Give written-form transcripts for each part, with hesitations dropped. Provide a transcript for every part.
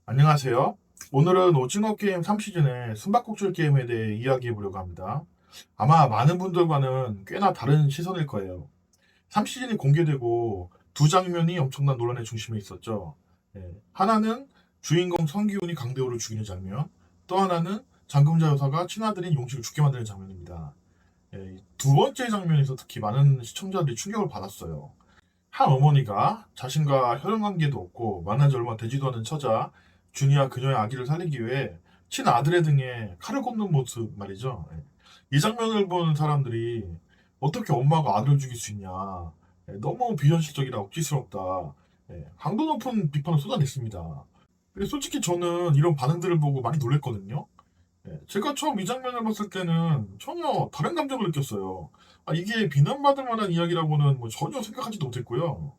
안녕하세요. 오늘은 오징어 게임 3시즌의 숨바꼭질 게임에 대해 이야기해 보려고 합니다. 아마 많은 분들과는 꽤나 다른 시선일 거예요. 3시즌이 공개되고 두 장면이 엄청난 논란의 중심에 있었죠. 하나는 주인공 성기훈이 강대호를 죽이는 장면, 또 하나는 장금자 여사가 친아들인 용식을 죽게 만드는 장면입니다. 두 번째 장면에서 특히 많은 시청자들이 충격을 받았어요. 한 어머니가 자신과 혈연관계도 없고 만난 지 얼마 되지도 않은 처자 준이와 그녀의 아기를 살리기 위해 친아들의 등에 칼을 꽂는 모습 말이죠. 이 장면을 본 사람들이 어떻게 엄마가 아들을 죽일 수 있냐. 너무 비현실적이라 억지스럽다. 강도 높은 비판을 쏟아냈습니다. 근데 솔직히 저는 이런 반응들을 보고 많이 놀랬거든요. 제가 처음 이 장면을 봤을 때는 전혀 다른 감정을 느꼈어요. 이게 비난받을 만한 이야기라고는 뭐 전혀 생각하지도 못했고요.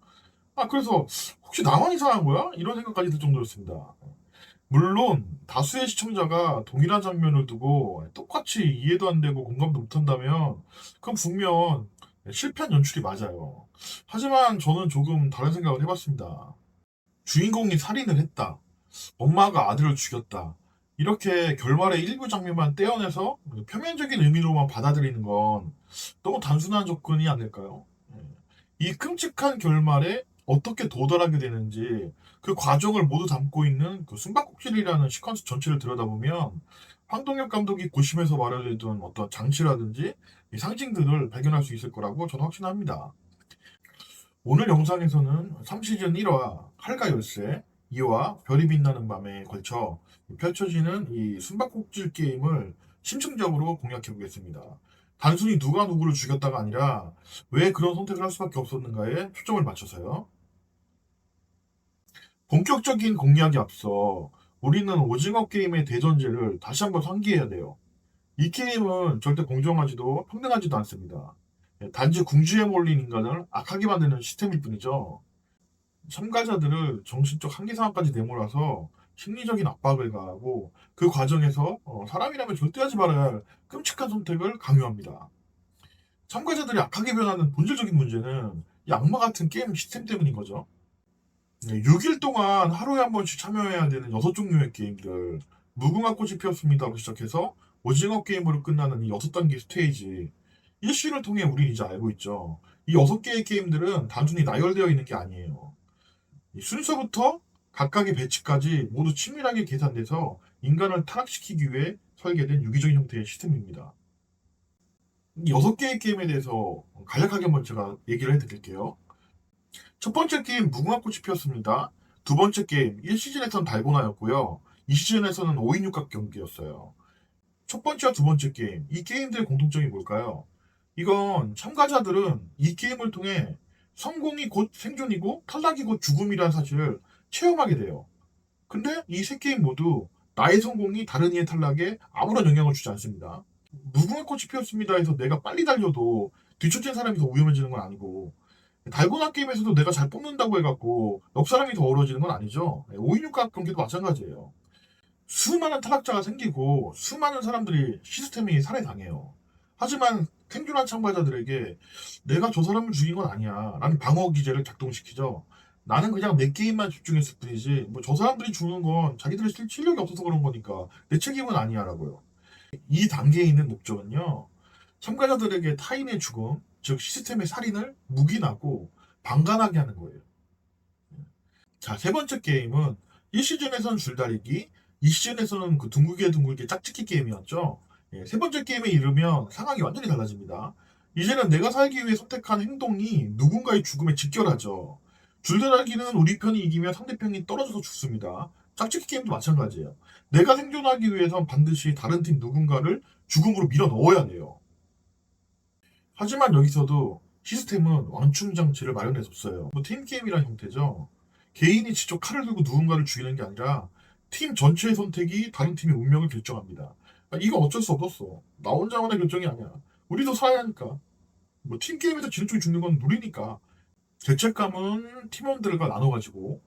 그래서 혹시 나만 이상한 거야? 이런 생각까지 들 정도였습니다. 물론 다수의 시청자가 동일한 장면을 두고 똑같이 이해도 안 되고 공감도 못한다면 그건 분명 실패한 연출이 맞아요. 하지만 저는 조금 다른 생각을 해봤습니다. 주인공이 살인을 했다. 엄마가 아들을 죽였다. 이렇게 결말의 일부 장면만 떼어내서 표면적인 의미로만 받아들이는 건 너무 단순한 접근이 아닐까요? 예. 이 끔찍한 결말에 어떻게 도달하게 되는지 그 과정을 모두 담고 있는 그 숨바꼭질이라는 시퀀스 전체를 들여다보면 황동혁 감독이 고심해서 마련해둔 어떤 장치라든지 이 상징들을 발견할 수 있을 거라고 저는 확신합니다. 오늘 영상에서는 3시즌 1화 칼과 열쇠, 2화 별이 빛나는 밤에 걸쳐 펼쳐지는 이 숨바꼭질 게임을 심층적으로 공략해 보겠습니다. 단순히 누가 누구를 죽였다가 아니라 왜 그런 선택을 할 수밖에 없었는가에 초점을 맞춰서요. 본격적인 공략에 앞서 우리는 오징어 게임의 대전제를 다시 한번 상기해야 돼요. 이 게임은 절대 공정하지도 평등하지도 않습니다. 단지 궁지에 몰린 인간을 악하게 만드는 시스템일 뿐이죠. 참가자들을 정신적 한계 상황까지 내몰아서 심리적인 압박을 가하고 그 과정에서 사람이라면 절대 하지 말아야 할 끔찍한 선택을 강요합니다. 참가자들이 악하게 변하는 본질적인 문제는 이 악마 같은 게임 시스템 때문인 거죠. 6일 동안 하루에 한 번씩 참여해야 되는 6종류의 게임들, 무궁화 꽃이 피었습니다로 시작해서 오징어 게임으로 끝나는 이 6단계 스테이지, 일시를 통해 우린 이제 알고 있죠. 이 6개의 게임들은 단순히 나열되어 있는 게 아니에요. 이 순서부터 각각의 배치까지 모두 치밀하게 계산돼서 인간을 타락시키기 위해 설계된 유기적인 형태의 시스템입니다. 이 6개의 게임에 대해서 간략하게 한번 제가 얘기를 해드릴게요. 첫 번째 게임 무궁화 꽃이 피었습니다. 두 번째 게임 1시즌에서는 달고나였고요. 2시즌에서는 5인 육각 경기였어요. 첫 번째와 두 번째 게임, 이 게임들의 공통점이 뭘까요? 이건 참가자들은 이 게임을 통해 성공이 곧 생존이고 탈락이 곧 죽음이라는 사실을 체험하게 돼요. 근데 이 세 게임 모두 나의 성공이 다른 이의 탈락에 아무런 영향을 주지 않습니다. 무궁화 꽃이 피었습니다 해서 내가 빨리 달려도 뒤처진 사람이 더 위험해지는 건 아니고 달고나 게임에서도 내가 잘 뽑는다고 해갖고 옆 사람이 더 어려워지는 건 아니죠. 5인육각 경기도 마찬가지예요. 수많은 타락자가 생기고 수많은 사람들이 시스템이 살해당해요. 하지만 생존한 참가자들에게 내가 저 사람을 죽인 건 아니야 라는 방어 기제를 작동시키죠. 나는 그냥 내 게임만 집중했을 뿐이지 뭐 저 사람들이 죽는 건 자기들의 실력이 없어서 그런 거니까 내 책임은 아니야 라고요. 이 단계에 있는 목적은요. 참가자들에게 타인의 죽음, 즉 시스템의 살인을 묵인하고 방관하게 하는 거예요. 자, 세 번째 게임은 1시즌에서는 줄다리기, 2시즌에서는 그 둥글게 짝짓기 게임이었죠. 세 번째 게임에 이르면 상황이 완전히 달라집니다. 이제는 내가 살기 위해 선택한 행동이 누군가의 죽음에 직결하죠. 줄다리기는 우리 편이 이기면 상대편이 떨어져서 죽습니다. 짝짓기 게임도 마찬가지예요. 내가 생존하기 위해선 반드시 다른 팀 누군가를 죽음으로 밀어 넣어야 돼요. 하지만 여기서도 시스템은 완충 장치를 마련해줬어요. 뭐 팀게임이라는 형태죠. 개인이 직접 칼을 들고 누군가를 죽이는 게 아니라 팀 전체의 선택이 다른 팀의 운명을 결정합니다. 이건 어쩔 수 없었어. 나 혼자만의 결정이 아니야. 우리도 살아야 하니까. 뭐 팀게임에서 지는 쪽이 죽는 건 룰이니까. 죄책감은 팀원들과 나눠가지고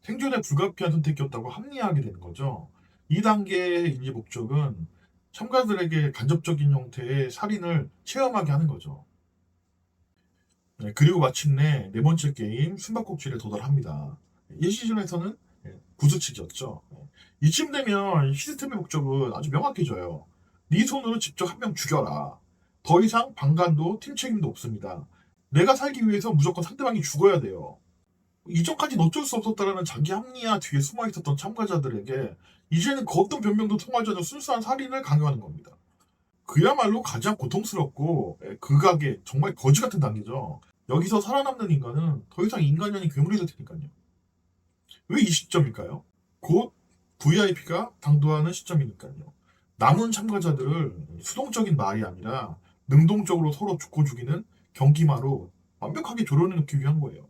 생존에 불가피한 선택이었다고 합리화하게 되는 거죠. 이 단계의 인지 목적은 참가들에게 간접적인 형태의 살인을 체험하게 하는 거죠. 그리고 마침내 네 번째 게임 숨바꼭질에 도달합니다. 1시즌에서는 구슬치기였죠. 이쯤 되면 시스템의 목적은 아주 명확해져요. 네 손으로 직접 한 명 죽여라. 더 이상 방관도 팀 책임도 없습니다. 내가 살기 위해서 무조건 상대방이 죽어야 돼요. 이전까지는 어쩔 수 없었다라는 자기 합리화 뒤에 숨어 있었던 참가자들에게 이제는 그 어떤 변명도 통하지 않는 순수한 살인을 강요하는 겁니다. 그야말로 가장 고통스럽고 극악의 정말 거지 같은 단계죠. 여기서 살아남는 인간은 더 이상 인간이 아닌 괴물이 될 테니까요. 왜 이 시점일까요? 곧 VIP가 당도하는 시점이니까요. 남은 참가자들을 수동적인 말이 아니라 능동적으로 서로 죽고 죽이는 경기마로 완벽하게 조련해놓기 위한 거예요.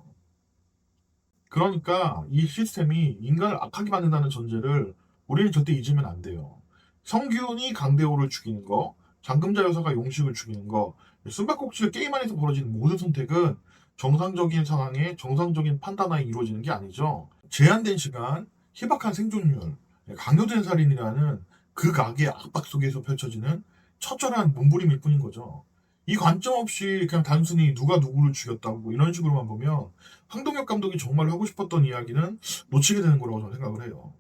그러니까 이 시스템이 인간을 악하게 만든다는 전제를 우리는 절대 잊으면 안 돼요. 성균이 강대호를 죽이는 거, 장금자 여사가 용식을 죽이는 거, 숨바꼭질 게임 안에서 벌어지는 모든 선택은 정상적인 상황에 정상적인 판단하에 이루어지는 게 아니죠. 제한된 시간, 희박한 생존율, 강요된 살인이라는 극악의 압박 속에서 펼쳐지는 처절한 몸부림일 뿐인 거죠. 이 관점 없이 그냥 단순히 누가 누구를 죽였다고 이런 식으로만 보면 황동혁 감독이 정말 하고 싶었던 이야기는 놓치게 되는 거라고 저는 생각을 해요.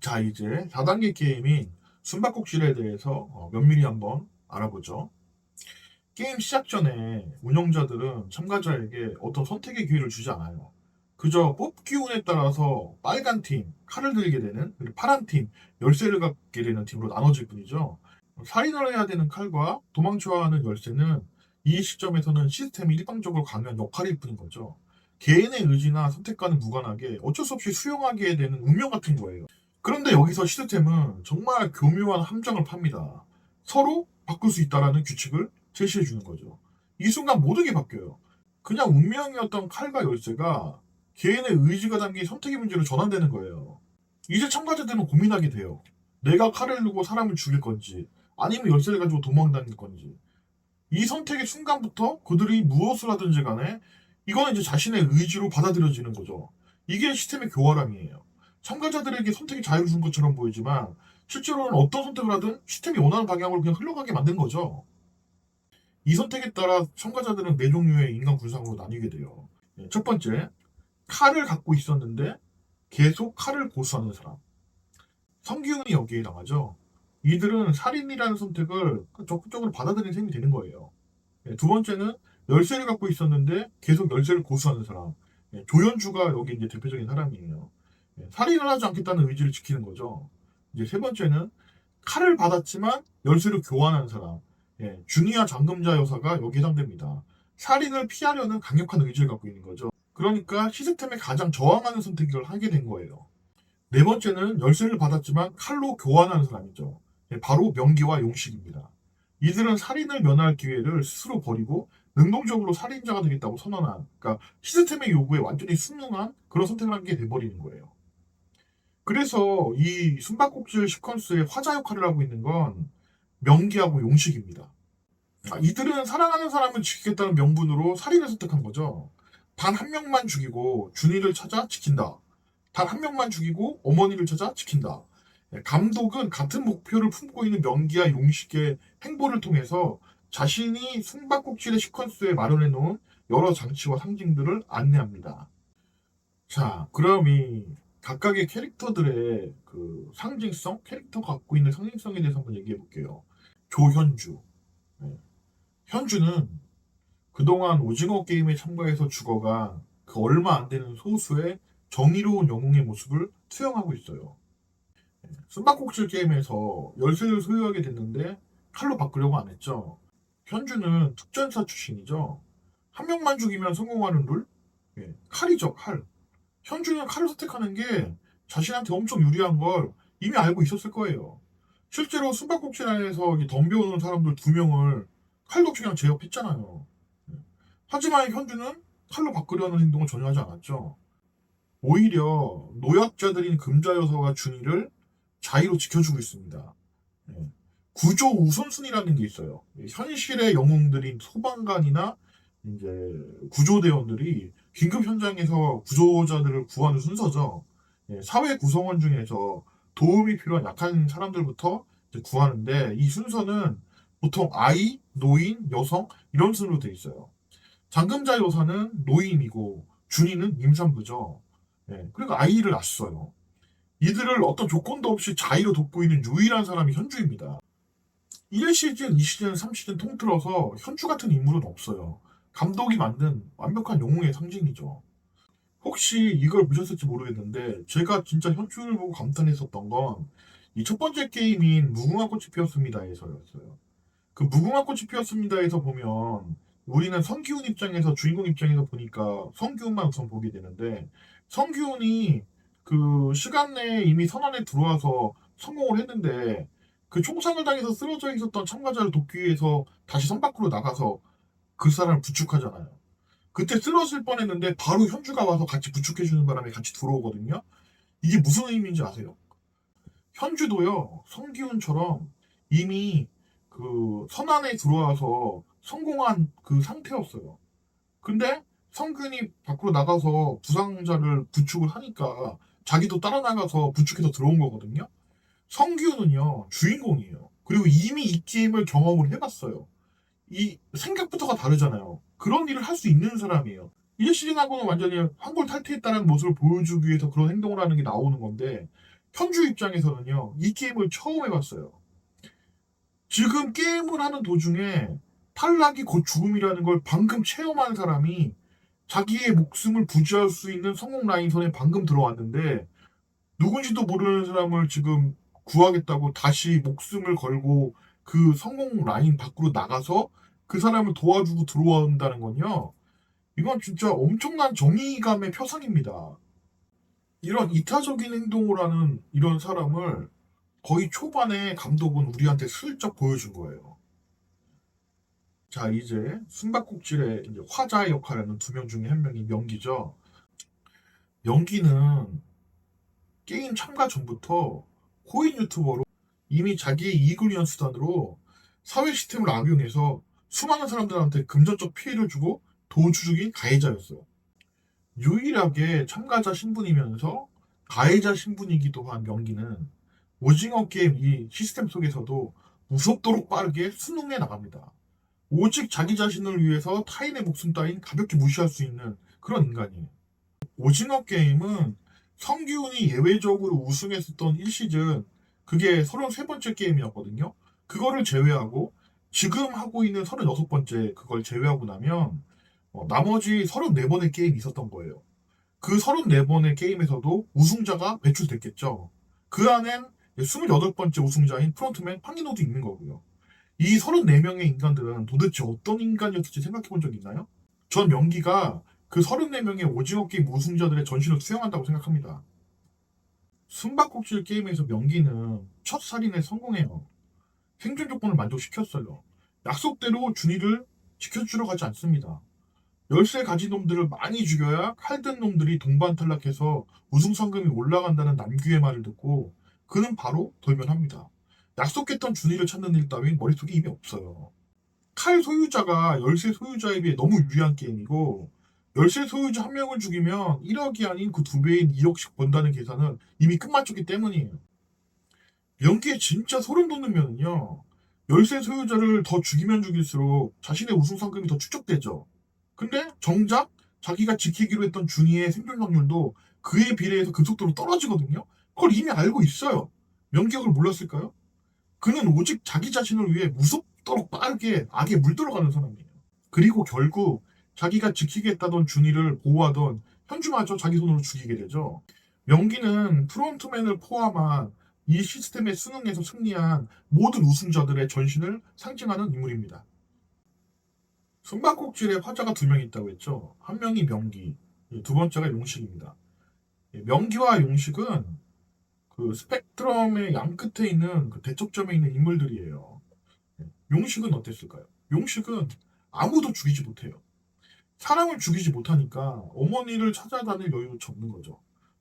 자, 이제 4단계 게임인 숨바꼭질에 대해서 면밀히 한번 알아보죠. 게임 시작 전에 운영자들은 참가자에게 어떤 선택의 기회를 주지 않아요. 그저 뽑기 운에 따라서 빨간 팀, 칼을 들게 되는, 그리고 파란 팀, 열쇠를 갖게 되는 팀으로 나눠질 뿐이죠. 살인을 해야 되는 칼과 도망쳐야 하는 열쇠는 이 시점에서는 시스템이 일방적으로 강요한 역할일 뿐인 거죠. 개인의 의지나 선택과는 무관하게 어쩔 수 없이 수용하게 되는 운명 같은 거예요. 그런데 여기서 시스템은 정말 교묘한 함정을 팝니다. 서로 바꿀 수 있다라는 규칙을 제시해 주는 거죠. 이 순간 모든 게 바뀌어요. 그냥 운명이었던 칼과 열쇠가 개인의 의지가 담긴 선택의 문제로 전환되는 거예요. 이제 참가자들은 고민하게 돼요. 내가 칼을 들고 사람을 죽일 건지, 아니면 열쇠를 가지고 도망다닐 건지. 이 선택의 순간부터 그들이 무엇을 하든지 간에 이거는 이제 자신의 의지로 받아들여지는 거죠. 이게 시스템의 교활함이에요. 참가자들에게 선택의 자유를 준 것처럼 보이지만 실제로는 어떤 선택을 하든 시스템이 원하는 방향으로 그냥 흘러가게 만든 거죠. 이 선택에 따라 참가자들은 네 종류의 인간 군상으로 나뉘게 돼요. 첫 번째, 칼을 갖고 있었는데 계속 칼을 고수하는 사람. 성기훈이 여기에 해당하죠. 이들은 살인이라는 선택을 적극적으로 받아들이는 셈이 되는 거예요. 두 번째는 열쇠를 갖고 있었는데 계속 열쇠를 고수하는 사람. 조연주가 여기 이제 대표적인 사람이에요. 살인을 하지 않겠다는 의지를 지키는 거죠. 이제 세 번째는 칼을 받았지만 열쇠를 교환한 사람. 주니아 장금자 여사가 여기 해당됩니다. 살인을 피하려는 강력한 의지를 갖고 있는 거죠. 그러니까 시스템에 가장 저항하는 선택을 하게 된 거예요. 네 번째는 열쇠를 받았지만 칼로 교환하는 사람이죠. 바로 명기와 용식입니다. 이들은 살인을 면할 기회를 스스로 버리고 능동적으로 살인자가 되겠다고 선언한, 그러니까 시스템의 요구에 완전히 순응한 그런 선택을 하게 돼버리는 거예요. 그래서 이 숨바꼭질 시퀀스의 화자 역할을 하고 있는 건 명기하고 용식입니다. 이들은 사랑하는 사람을 지키겠다는 명분으로 살인을 선택한 거죠. 단 한 명만 죽이고 준이를 찾아 지킨다. 단 한 명만 죽이고 어머니를 찾아 지킨다. 감독은 같은 목표를 품고 있는 명기와 용식의 행보를 통해서 자신이 숨바꼭질의 시퀀스에 마련해 놓은 여러 장치와 상징들을 안내합니다. 자, 그럼 이 각각의 캐릭터들의 그 상징성, 캐릭터가 갖고 있는 상징성에 대해서 한번 얘기해 볼게요. 조현주. 네. 현주는 그동안 오징어 게임에 참가해서 죽어간 그 얼마 안 되는 소수의 정의로운 영웅의 모습을 투영하고 있어요. 숨바꼭질 게임에서 열쇠를 소유하게 됐는데 칼로 바꾸려고 안 했죠. 현주는 특전사 출신이죠. 한 명만 죽이면 성공하는 룰? 칼이죠, 칼. 현주는 칼을 선택하는 게 자신한테 엄청 유리한 걸 이미 알고 있었을 거예요. 실제로 숨바꼭질 안에서 덤벼오는 사람들 2명을 칼도 없이 그냥 제압했잖아요. 하지만 현주는 칼로 바꾸려는 행동을 전혀 하지 않았죠. 오히려 노약자들인 금자여서와 준이를 자의로 지켜주고 있습니다. 구조 우선순위라는 게 있어요. 현실의 영웅들인 소방관이나 이제 구조대원들이 긴급 현장에서 구조자들을 구하는 순서죠. 사회 구성원 중에서 도움이 필요한 약한 사람들부터 구하는데 이 순서는 보통 아이, 노인, 여성 이런 순으로 돼 있어요. 장금자 여사는 노인이고 준이는 임산부죠. 그리고 아이를 낳았어요. 이들을 어떤 조건도 없이 자의로 돕고 있는 유일한 사람이 현주입니다. 1시즌, 2시즌, 3시즌 통틀어서 현주 같은 인물은 없어요. 감독이 만든 완벽한 영웅의 상징이죠. 혹시 이걸 보셨을지 모르겠는데 제가 진짜 현주를 보고 감탄했었던 건 이 첫 번째 게임인 무궁화 꽃이 피었습니다에서였어요. 그 무궁화 꽃이 피었습니다에서 보면 우리는 성기훈 입장에서 주인공 입장에서 보니까 성기훈만 우선 보게 되는데 성기훈이 그 시간 내에 이미 선안에 들어와서 성공을 했는데 그 총상을 당해서 쓰러져 있었던 참가자를 돕기 위해서 다시 선 밖으로 나가서 그 사람을 부축하잖아요. 그때 쓰러질 뻔했는데 바로 현주가 와서 같이 부축해주는 바람에 같이 들어오거든요. 이게 무슨 의미인지 아세요? 현주도요, 성기훈처럼 이미 그 선안에 들어와서 성공한 그 상태였어요. 근데 성균이 밖으로 나가서 부상자를 부축을 하니까 자기도 따라 나가서 부축해서 들어온 거거든요. 성균은요, 주인공이에요. 그리고 이미 이 게임을 경험을 해봤어요. 이 생각부터가 다르잖아요. 그런 일을 할 수 있는 사람이에요. 이제 시즌하고는 완전히 황골 탈퇴했다는 모습을 보여주기 위해서 그런 행동을 하는 게 나오는 건데 현주 입장에서는요, 이 게임을 처음 해봤어요. 지금 게임을 하는 도중에 탈락이 곧 죽음이라는 걸 방금 체험한 사람이 자기의 목숨을 부지할 수 있는 성공 라인선에 방금 들어왔는데 누군지도 모르는 사람을 지금 구하겠다고 다시 목숨을 걸고 그 성공 라인 밖으로 나가서 그 사람을 도와주고 들어온다는 건요. 이건 진짜 엄청난 정의감의 표상입니다. 이런 이타적인 행동을 하는 이런 사람을 거의 초반에 감독은 우리한테 슬쩍 보여준 거예요. 자, 이제 숨바꼭질의 이제 화자의 역할을 하는 두 명 중에 한 명이 명기죠. 명기는 게임 참가 전부터 코인 유튜버로 이미 자기의 이익을 위한 수단으로 사회 시스템을 악용해서 수많은 사람들한테 금전적 피해를 주고 도주 중인 가해자였어요. 유일하게 참가자 신분이면서 가해자 신분이기도 한 명기는 오징어 게임 이 시스템 속에서도 무섭도록 빠르게 수능해 나갑니다. 오직 자기 자신을 위해서 타인의 목숨 따윈 가볍게 무시할 수 있는 그런 인간이에요. 오징어 게임은 성기훈이 예외적으로 우승했었던 1시즌 그게 33번째 게임이었거든요. 그거를 제외하고 지금 하고 있는 36번째 그걸 제외하고 나면 나머지 34번의 게임이 있었던 거예요. 그 34번의 게임에서도 우승자가 배출됐겠죠. 그 안엔 28번째 우승자인 프론트맨 황인호도 있는 거고요. 이 34명의 인간들은 도대체 어떤 인간이었을지 생각해 본 적 있나요? 전 명기가 그 34명의 오징어 게임 우승자들의 전신을 수행한다고 생각합니다. 숨바꼭질 게임에서 명기는 첫 살인에 성공해요. 생존 조건을 만족시켰어요. 약속대로 준이를 지켜주러 가지 않습니다. 열쇠 가진 놈들을 많이 죽여야 칼든 놈들이 동반 탈락해서 우승 상금이 올라간다는 남규의 말을 듣고 그는 바로 돌변합니다. 약속했던 준이를 찾는 일 따윈 머릿속에 이미 없어요. 칼 소유자가 열쇠 소유자에 비해 너무 유리한 게임이고 열쇠 소유자 한 명을 죽이면 1억이 아닌 그 두 배인 2억씩 번다는 계산은 이미 끝마쳤기 때문이에요. 연기에 진짜 소름 돋는 면은요. 열쇠 소유자를 더 죽이면 죽일수록 자신의 우승 상금이 더 축적되죠. 근데 정작 자기가 지키기로 했던 준이의 생존 확률도 그에 비례해서 급속도로 떨어지거든요. 그걸 이미 알고 있어요. 명기억을 몰랐을까요? 그는 오직 자기 자신을 위해 무섭도록 빠르게 악에 물들어가는 사람이에요. 그리고 결국 자기가 지키겠다던 준이를 보호하던 현주마저 자기 손으로 죽이게 되죠. 명기는 프론트맨을 포함한 이 시스템의 수능에서 승리한 모든 우승자들의 전신을 상징하는 인물입니다. 숨바꼭질에 화자가 두 명 있다고 했죠. 한 명이 명기, 두 번째가 용식입니다. 명기와 용식은 그 스펙트럼의 양 끝에 있는 그 대척점에 있는 인물들이에요. 용식은 어땠을까요? 용식은 아무도 죽이지 못해요. 사람을 죽이지 못하니까 어머니를 찾아다닐 여유조차 없는 거죠.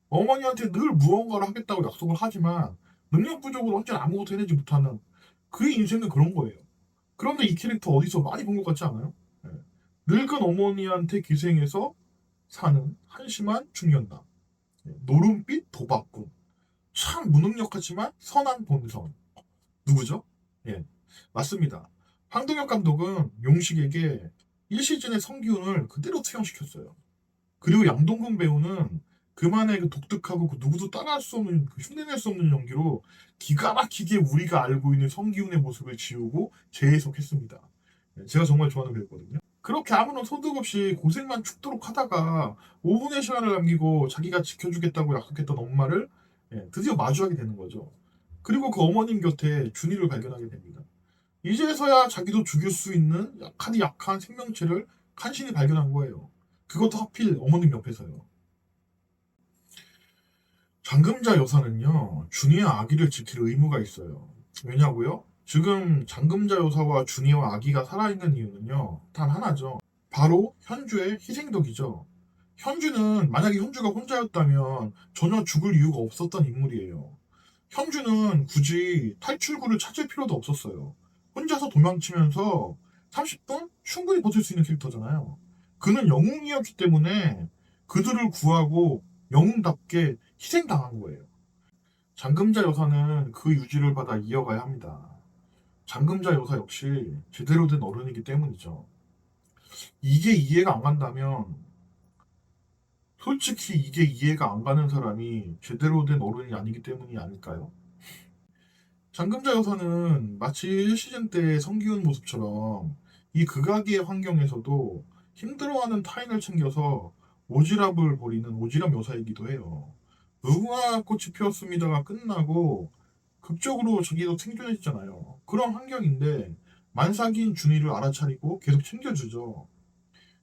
어머니한테 늘 무언가를 하겠다고 약속을 하지만 능력 부족으로 언제나 아무것도 해내지 못하는 그의 인생은 그런 거예요. 그런데 이 캐릭터 어디서 많이 본 것 같지 않아요? 네. 늙은 어머니한테 기생해서 사는 한심한 중년남. 네. 노름빛 도박꾼. 참 무능력하지만 선한 본성. 누구죠? 예, 맞습니다. 황동혁 감독은 용식에게 1시즌의 성기훈을 그대로 투영시켰어요. 그리고 양동근 배우는 그만의 그 독특하고 그 누구도 따라할 수 없는 그 흉내낼 수 없는 연기로 기가 막히게 우리가 알고 있는 성기훈의 모습을 지우고 재해석했습니다. 네, 제가 정말 좋아하는 배우거든요. 그렇게 아무런 소득 없이 고생만 죽도록 하다가 5분의 시간을 남기고 자기가 지켜주겠다고 약속했던 엄마를 드디어 마주하게 되는 거죠. 그리고 그 어머님 곁에 준이를 발견하게 됩니다. 이제서야 자기도 죽일 수 있는 약하디 약한 생명체를 간신히 발견한 거예요. 그것도 하필 어머님 옆에서요. 장금자 여사는요, 준이와 아기를 지킬 의무가 있어요. 왜냐고요? 지금 장금자 여사와 준이와 아기가 살아있는 이유는요, 단 하나죠. 바로 현주의 희생덕이죠. 현주는 만약에 현주가 혼자였다면 전혀 죽을 이유가 없었던 인물이에요. 현주는 굳이 탈출구를 찾을 필요도 없었어요. 혼자서 도망치면서 30분 충분히 버틸 수 있는 캐릭터잖아요. 그는 영웅이었기 때문에 그들을 구하고 영웅답게 희생당한 거예요. 장금자 여사는 그 유지를 받아 이어가야 합니다. 장금자 여사 역시 제대로 된 어른이기 때문이죠. 이게 이해가 안 간다면, 솔직히 이게 이해가 안 가는 사람이 제대로 된 어른이 아니기 때문이 아닐까요? 장금자 여사는 마치 1시즌 때 성기훈 모습처럼 이 극악의 환경에서도 힘들어하는 타인을 챙겨서 오지랖을 벌이는 오지랖 여사이기도 해요. 무궁화 꽃이 피었습니다가 끝나고 극적으로 자기도 생존했잖아요. 그런 환경인데 만삭인 준이를 알아차리고 계속 챙겨주죠.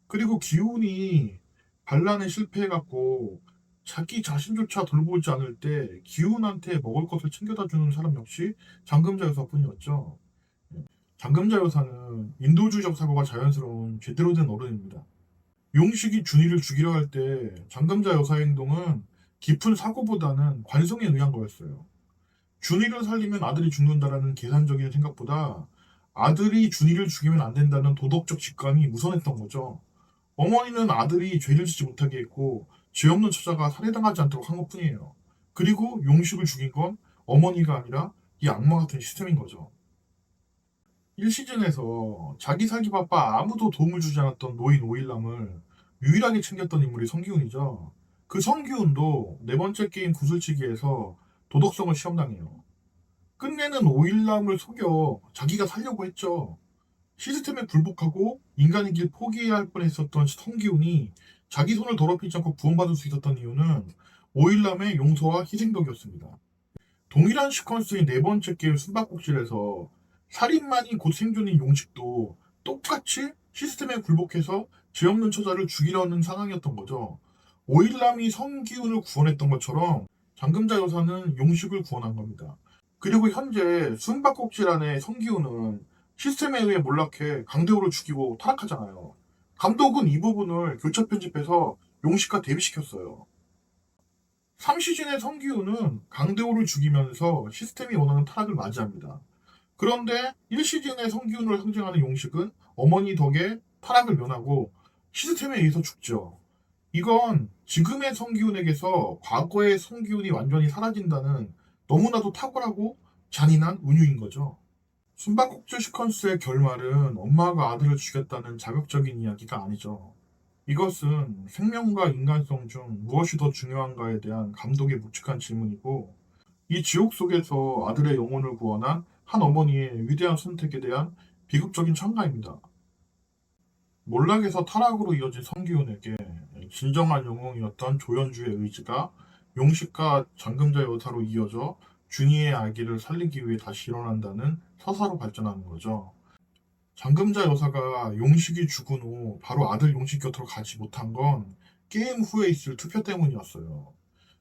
그리고 기훈이 반란에 실패해갖고 자기 자신조차 돌보지 않을 때 기훈한테 먹을 것을 챙겨다 주는 사람 역시 장금자 여사뿐이었죠. 장금자 여사는 인도주의적 사고가 자연스러운 제대로 된 어른입니다. 용식이 준이를 죽이려 할 때 장금자 여사의 행동은 깊은 사고보다는 관성에 의한 거였어요. 준이를 살리면 아들이 죽는다라는 계산적인 생각보다 아들이 준이를 죽이면 안 된다는 도덕적 직감이 우선했던 거죠. 어머니는 아들이 죄를 짓지 못하게 했고 죄 없는 처자가 살해당하지 않도록 한 것뿐이에요. 그리고 용식을 죽인 건 어머니가 아니라 이 악마 같은 시스템인 거죠. 1시즌에서 자기 살기 바빠 아무도 도움을 주지 않았던 노인 오일남을 유일하게 챙겼던 인물이 성기훈이죠. 그 성기훈도 네 번째 게임 구슬치기에서 도덕성을 시험당해요. 끝내는 오일남을 속여 자기가 살려고 했죠. 시스템에 굴복하고 인간의 길 포기해야 할 뻔했었던 성기훈이 자기 손을 더럽히지 않고 구원받을 수 있었던 이유는 오일남의 용서와 희생덕이었습니다. 동일한 시퀀스인 네 번째 게임 숨바꼭질에서 살인만이 곧 생존인 용식도 똑같이 시스템에 굴복해서 죄 없는 처자를 죽이려는 상황이었던 거죠. 오일남이 성기훈을 구원했던 것처럼 장금자 여사는 용식을 구원한 겁니다. 그리고 현재 숨바꼭질 안에 성기훈은 시스템에 의해 몰락해 강대호를 죽이고 타락하잖아요. 감독은 이 부분을 교차 편집해서 용식과 대비시켰어요. 3시즌의 성기훈은 강대호를 죽이면서 시스템이 원하는 타락을 맞이합니다. 그런데 1시즌의 성기훈을 상징하는 용식은 어머니 덕에 타락을 면하고 시스템에 의해서 죽죠. 이건 지금의 성기훈에게서 과거의 성기훈이 완전히 사라진다는 너무나도 탁월하고 잔인한 운유인 거죠. 숨바꼭질 시퀀스의 결말은 엄마가 아들을 죽였다는 자극적인 이야기가 아니죠. 이것은 생명과 인간성 중 무엇이 더 중요한가에 대한 감독의 묵직한 질문이고, 이 지옥 속에서 아들의 영혼을 구원한 한 어머니의 위대한 선택에 대한 비극적인 찬가입니다. 몰락에서 타락으로 이어진 성기훈에게 진정한 영웅이었던 조연주의 의지가 용식과 장금자 여사로 이어져 준이의 아기를 살리기 위해 다시 일어난다는 서사로 발전하는 거죠. 장금자 여사가 용식이 죽은 후 바로 아들 용식 곁으로 가지 못한 건 게임 후에 있을 투표 때문이었어요.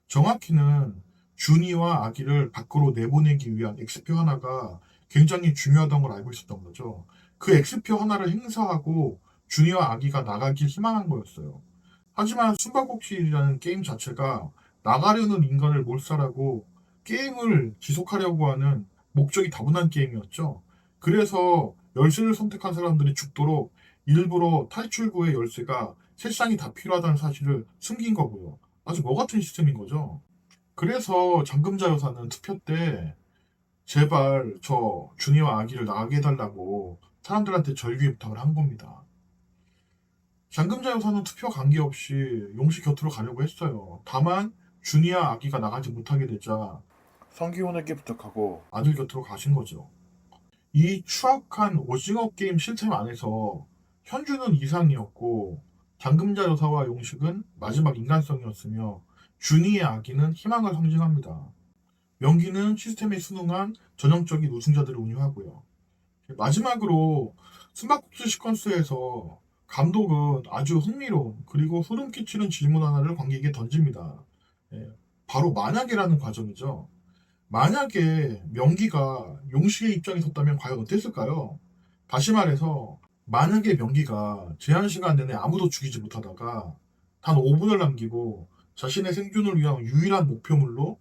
정확히는 준이와 아기를 밖으로 내보내기 위한 X표 하나가 굉장히 중요하다는 걸 알고 있었던 거죠. 그 X표 하나를 행사하고 준이와 아기가 나가길 희망한 거였어요. 하지만 숨바꼭질이라는 게임 자체가 나가려는 인간을 몰살하고 게임을 지속하려고 하는 목적이 다분한 게임이었죠. 그래서 열쇠를 선택한 사람들이 죽도록 일부러 탈출구의 열쇠가 세 쌍이 다 필요하다는 사실을 숨긴 거고요. 아주 뭐 같은 시스템인 거죠. 그래서 장금자 여사는 투표 때 제발 저 준이와 아기를 나가게 해달라고 사람들한테 절규의 부탁을 한 겁니다. 장금자 여사는 투표 관계없이 용식 곁으로 가려고 했어요. 다만 준이와 아기가 나가지 못하게 되자 성기훈에게 부탁하고 아들 곁으로 가신 거죠. 이 추악한 오징어 게임 시스템 안에서 현주는 이상이었고 장금자 여사와 용식은 마지막 인간성이었으며 준이의 아기는 희망을 상징합니다. 명기는 시스템에 순응한 전형적인 우승자들을 운유하고요. 마지막으로 숨바꼭질 시퀀스에서 감독은 아주 흥미로운 그리고 소름 끼치는 질문 하나를 관객에게 던집니다. 예, 바로 만약에라는 과정이죠. 만약에 명기가 용식의 입장에 섰다면 과연 어땠을까요? 다시 말해서 만약에 명기가 제한 시간 내내 아무도 죽이지 못하다가 단 5분을 남기고 자신의 생존을 위한 유일한 목표물로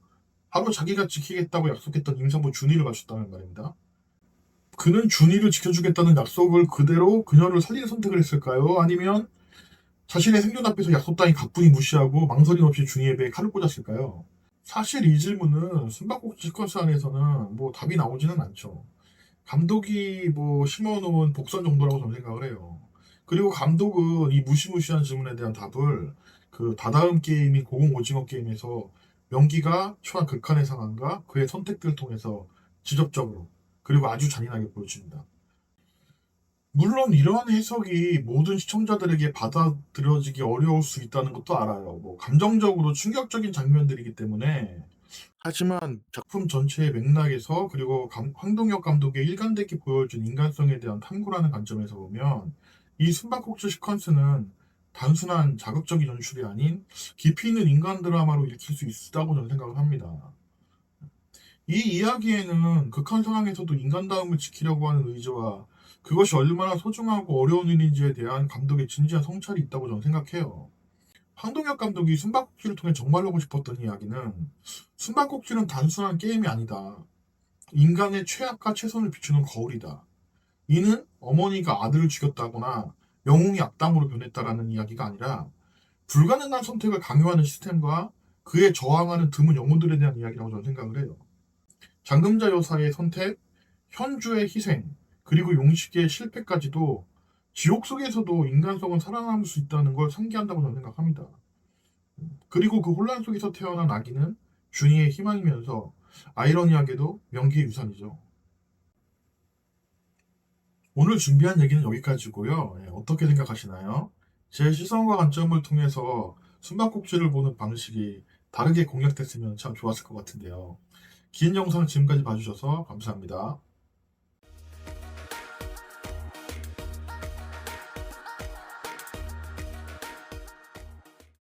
바로 자기가 지키겠다고 약속했던 임산부 준이를 맞췄다는 말입니다. 그는 준이를 지켜주겠다는 약속을 그대로 그녀를 살리는 선택을 했을까요? 아니면 자신의 생존 앞에서 약속 따위 가뿐히 무시하고 망설임 없이 준이의 배에 칼을 꽂았을까요? 사실 이 질문은 숨바꼭질 시퀀스 안에서는 뭐 답이 나오지는 않죠. 감독이 뭐 심어놓은 복선 정도라고 저는 생각을 해요. 그리고 감독은 이 무시무시한 질문에 대한 답을 그 다다음 게임인 고공 오징어 게임에서 명기가 처한 극한의 상황과 그의 선택들을 통해서 직접적으로 그리고 아주 잔인하게 보여줍니다. 물론 이러한 해석이 모든 시청자들에게 받아들여지기 어려울 수 있다는 것도 알아요. 뭐 감정적으로 충격적인 장면들이기 때문에. 하지만 작품 전체의 맥락에서 그리고 황동혁 감독의 일관되게 보여준 인간성에 대한 탐구라는 관점에서 보면 이 숨바꼭질 시퀀스는 단순한 자극적인 연출이 아닌 깊이 있는 인간 드라마로 읽힐 수 있다고 저는 생각을 합니다. 이 이야기에는 극한 상황에서도 인간다움을 지키려고 하는 의지와 그것이 얼마나 소중하고 어려운 일인지에 대한 감독의 진지한 성찰이 있다고 저는 생각해요. 황동혁 감독이 숨바꼭질을 통해 정말 하고 싶었던 이야기는 숨바꼭질은 단순한 게임이 아니다. 인간의 최악과 최선을 비추는 거울이다. 이는 어머니가 아들을 죽였다거나 영웅이 악당으로 변했다라는 이야기가 아니라 불가능한 선택을 강요하는 시스템과 그에 저항하는 드문 영혼들에 대한 이야기라고 저는 생각을 해요. 장금자 여사의 선택, 현주의 희생, 그리고 용식의 실패까지도 지옥 속에서도 인간성은 살아남을 수 있다는 걸 상기한다고 저는 생각합니다. 그리고 그 혼란 속에서 태어난 아기는 준이의 희망이면서 아이러니하게도 명기의 유산이죠. 오늘 준비한 얘기는 여기까지고요. 어떻게 생각하시나요? 제 시선과 관점을 통해서 숨바꼭질을 보는 방식이 다르게 공략됐으면 참 좋았을 것 같은데요. 긴 영상 지금까지 봐주셔서 감사합니다.